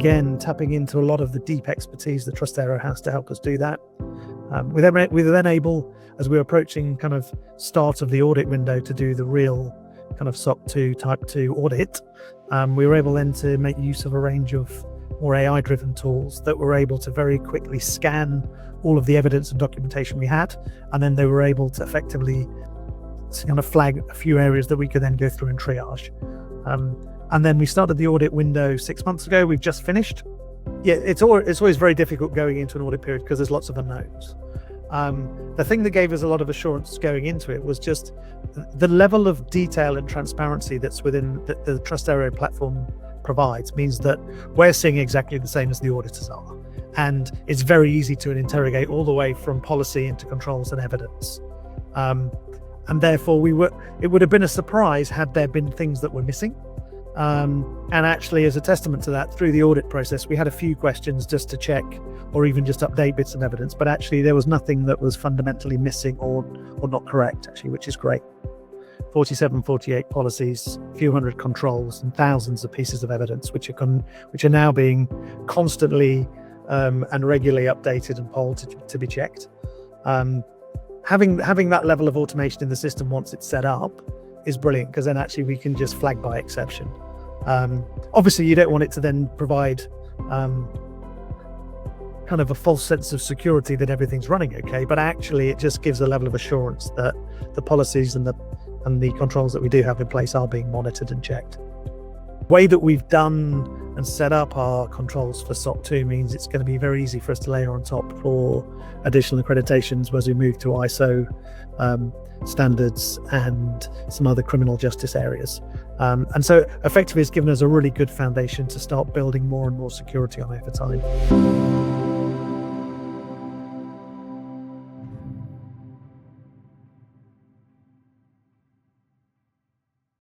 again, tapping into a lot of the deep expertise that Trustero has to help us do that. We were then able, as we were approaching kind of start of the audit window to do the real kind of SOC 2 type 2 audit, we were able then to make use of a range of more AI-driven tools that were able to very quickly scan all of the evidence and documentation we had, and then they were able to effectively kind of flag a few areas that we could then go through and triage. And then we started the audit window 6 months ago. We've just finished. Yeah, it's always very difficult going into an audit period because there's lots of unknowns. The thing that gave us a lot of assurance going into it was just the level of detail and transparency that's within the Trustero platform provides means that we're seeing exactly the same as the auditors are. And it's very easy to interrogate all the way from policy into controls and evidence. And therefore it would have been a surprise had there been things that were missing. And actually, as a testament to that, through the audit process, we had a few questions just to check or even just update bits of evidence, but actually there was nothing that was fundamentally missing or not correct, actually, which is great. 47, 48 policies, a few hundred controls, and thousands of pieces of evidence, which are now being constantly and regularly updated and polled to be checked. Having that level of automation in the system once it's set up is brilliant, because then actually we can just flag by exception. Obviously, you don't want it to then provide kind of a false sense of security that everything's running okay, but actually it just gives a level of assurance that the policies and the controls that we do have in place are being monitored and checked. The way that we've done and set up our controls for SOC 2 means it's going to be very easy for us to layer on top for additional accreditations as we move to ISO standards and some other criminal justice areas. And so effectively it's given us a really good foundation to start building more and more security on over time.